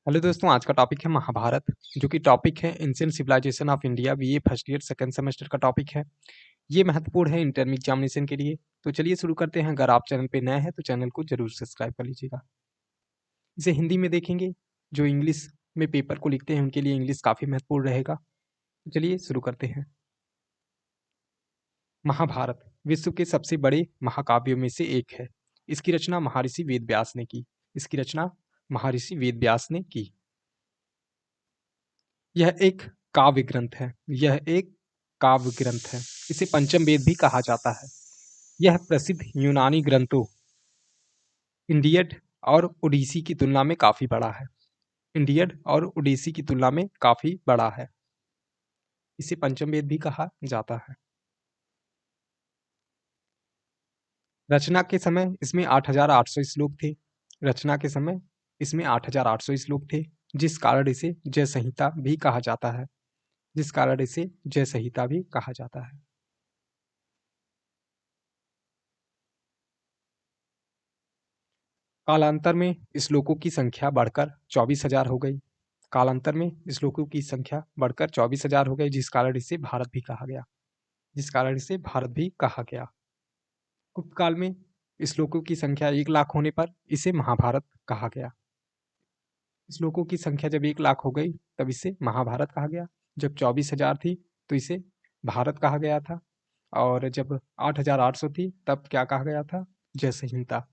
Hello दोस्तों, आज का टॉपिक है महाभारत, जो कि टॉपिक है ancient civilisation of India. BA first year second semester का टॉपिक है। ये महत्वपूर्ण है इंटरमी एग्जामिनेशन के लिए। तो चलिए शुरू करते हैं। अगर आप चैनल पे नए हैं तो चैनल को जरूर सब्सक्राइब कर लीजिएगा। इसे हिंदी में देखेंगे। जो इंग्लिश में पेपर को लिखते हैं उनके लिए इंग्लिश काफ़ी महत्वपूर्ण रहेगा। तो चलिए शुरू करते हैं। महाभारत विश्व के सबसे बड़े महाकाव्यों में से एक है। इसकी रचना महर्षि वेद व्यास ने की। इसकी रचना महर्षि वेद व्यास ने की। यह एक काव्य ग्रंथ है। यह एक काव्य ग्रंथ है। इसे पंचम वेद भी कहा जाता है। यह प्रसिद्ध यूनानी ग्रंथों इंडियड और ओडिसी की तुलना में काफी बड़ा है। इंडियड और ओडिसी की तुलना में काफी बड़ा है। इसे पंचम वेद भी कहा जाता है। रचना के समय इसमें 8,800 श्लोक थे। रचना के समय इसमें 8,800 श्लोक थे, जिस कारण इसे जय संहिता भी कहा जाता है। जिस कारण इसे जय संहिता भी कहा जाता है। कालांतर में श्लोकों की संख्या बढ़कर 24,000 हो गई। कालांतर में श्लोकों की संख्या बढ़कर 24,000 हो गई, जिस कारण इसे भारत भी कहा गया। जिस कारण इसे भारत भी कहा गया। गुप्त काल में श्लोकों की संख्या 1,00,000 होने पर इसे महाभारत कहा गया। श्लोकों की संख्या जब 1,00,000 हो गई तब इसे महाभारत कहा गया। जब 24,000 थी तो इसे भारत कहा गया था। और जब 8,800 थी तब क्या कहा गया था? जय संहिता।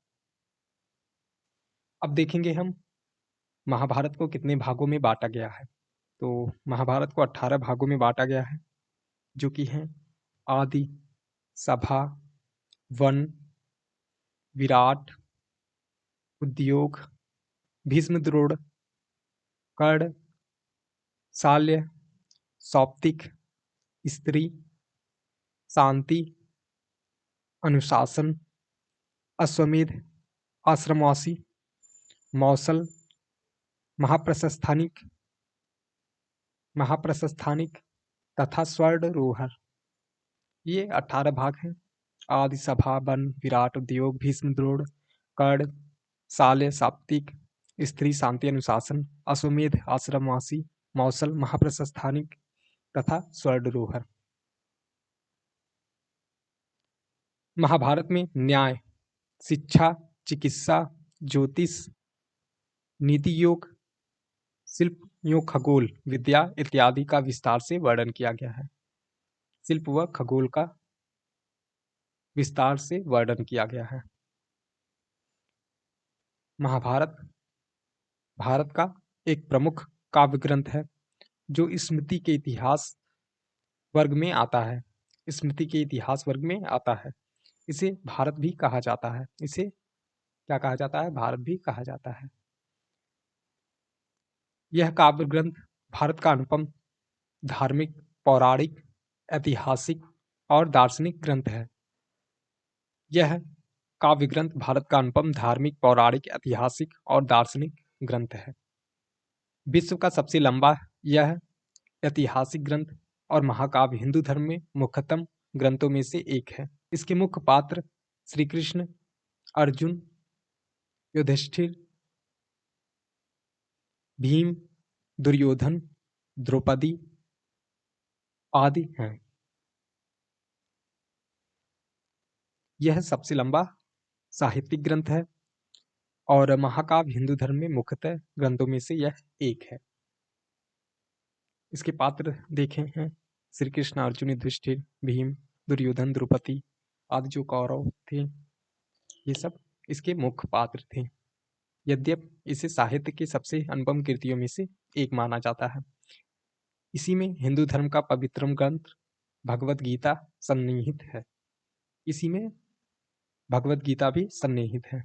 अब देखेंगे हम महाभारत को कितने भागों में बांटा गया है। तो महाभारत को 18 भागों में बांटा गया है, जो कि हैं आदि, सभा, वन, विराट, उद्योग, भीष्म द्रोण, कर्ण, शाल्य, सौप्तिक, स्त्री, शांति, अनुशासन, अश्वमेध, आश्रमवासी, मौसल, महाप्रस्थानिक, महाप्रस्थानिक तथा स्वर्णरोहर। ये 18 भाग हैं। आदि, सभा, वन, विराट, उद्योग, भीष्म द्रोण, कर्ण, शाल्य, साप्तिक, स्त्री, शांति, अनुशासन, अश्वमेध, आश्रमवासी, मौसल, महाप्रस्थानिक तथा स्वर्णरोहर। महाभारत में न्याय, शिक्षा, चिकित्सा, ज्योतिष, नीति योग, शिल्प योग, खगोल विद्या इत्यादि का विस्तार से वर्णन किया गया है। शिल्प व खगोल का विस्तार से वर्णन किया गया है। महाभारत भारत का एक प्रमुख काव्य ग्रंथ है, जो स्मृति के इतिहास वर्ग में आता है। स्मृति के इतिहास वर्ग में आता है। इसे भारत भी कहा जाता है। इसे क्या कहा जाता है? भारत भी कहा जाता है। यह काव्य ग्रंथ भारत का अनुपम धार्मिक, पौराणिक, ऐतिहासिक और दार्शनिक ग्रंथ है। यह काव्य ग्रंथ भारत का अनुपम धार्मिक, पौराणिक, ऐतिहासिक और दार्शनिक ग्रंथ है। विश्व का सबसे लंबा यह ऐतिहासिक ग्रंथ और महाकाव्य हिंदू धर्म में मुख्यतम ग्रंथों में से एक है। इसके मुख्य पात्र श्री कृष्ण, अर्जुन, युधिष्ठिर, भीम, दुर्योधन, द्रौपदी आदि हैं। यह सबसे लंबा साहित्यिक ग्रंथ है और महाकाव्य हिंदू धर्म में मुख्यतः ग्रंथों में से यह एक है। इसके पात्र देखे हैं श्री कृष्ण, अर्जुन, युधिष्ठिर, भीम, दुर्योधन, द्रौपदी आदि जो कौरव थे, ये सब इसके मुख्य पात्र थे। यद्यपि इसे साहित्य की सबसे अनुपम कृतियों में से एक माना जाता है। इसी में हिंदू धर्म का पवित्रम ग्रंथ भगवत गीता सन्निहित है। इसी में भगवत गीता भी सन्निहित है।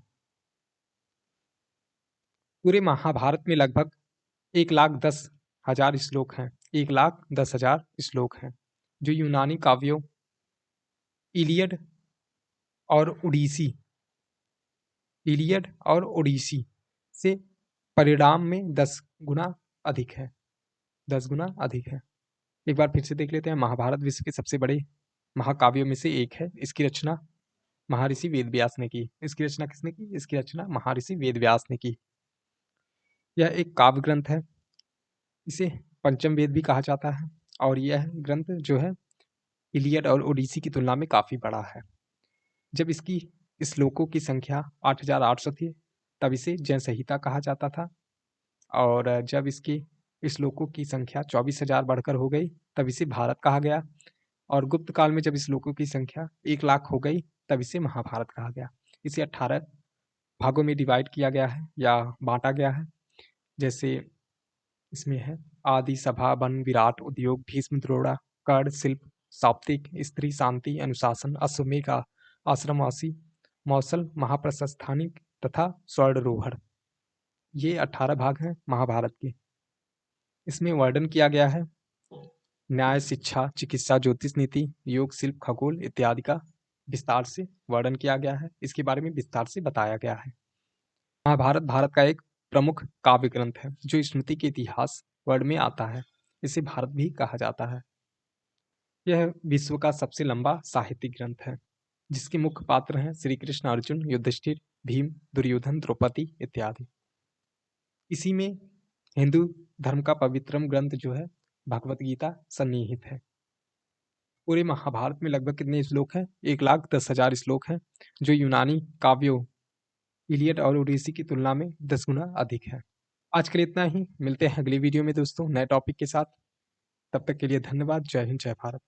पूरे महाभारत में लगभग 1,10,000 श्लोक हैं। 1,10,000 श्लोक हैं, जो यूनानी काव्यों इलियड और ओडिसी इलियड और ओडिसी से परिणाम में 10 गुना अधिक है। 10 गुना अधिक है। एक बार फिर से देख लेते हैं। महाभारत विश्व के सबसे बड़े महाकाव्यों में से एक है। इसकी रचना महर्षि वेद व्यास ने की। इसकी रचना किसने की? इसकी रचना महर्षि वेद व्यास ने की। यह एक काव्य ग्रंथ है। इसे पंचम वेद भी कहा जाता है और यह ग्रंथ जो है इलियड और ओडिसी की तुलना में काफ़ी बड़ा है। जब इसकी श्लोकों की संख्या 8,800 थी, तब इसे जय संहिता कहा जाता था और जब इसकी श्लोकों की संख्या 24,000 बढ़कर हो गई, तब इसे भारत कहा गया और गुप्त काल में जब श्लोकों की संख्या 1 लाख हो गई, तब इसे महाभारत कहा गया। इसे 18 भागों में डिवाइड किया गया है या बाँटा गया है। जैसे इसमें है आदि, सभा, वन, विराट, उद्योग, भीष्म, द्रोणा, कर्ण, शिल्प, साप्तिक, स्त्री, शांति, अनुशासन, अश्वमेध, आश्रमवासी, मौसल, महाप्रस्थानिक तथा स्वर्णरोहण। ये 18 भाग हैं महाभारत के। इसमें वर्णन किया गया है न्याय, शिक्षा, चिकित्सा, ज्योतिष, नीति, योग, शिल्प, खगोल इत्यादि का विस्तार से वर्णन किया गया है। इसके बारे में विस्तार से बताया गया है। महाभारत भारत का एक प्रमुख काव्य ग्रंथ है जो स्मृति के इतिहास वर्ड में आता है। इसे भारत भी कहा जाता है। यह विश्व का सबसे लंबा साहित्यिक ग्रंथ है जिसके मुख्य पात्र हैं श्री कृष्ण, अर्जुन, युधिष्ठिर, भीम, दुर्योधन, द्रौपदी इत्यादि। इसी में हिंदू धर्म का पवित्रम ग्रंथ जो है भगवत गीता सन्निहित है। पूरे महाभारत में लगभग कितने श्लोक हैं? 1,10,000 श्लोक हैं जो यूनानी काव्यों इलियड और ओडिसी की तुलना में 10 गुना अधिक है। आज के लिए इतना ही। मिलते हैं अगली वीडियो में दोस्तों नए टॉपिक के साथ। तब तक के लिए धन्यवाद। जय हिंद, जय भारत।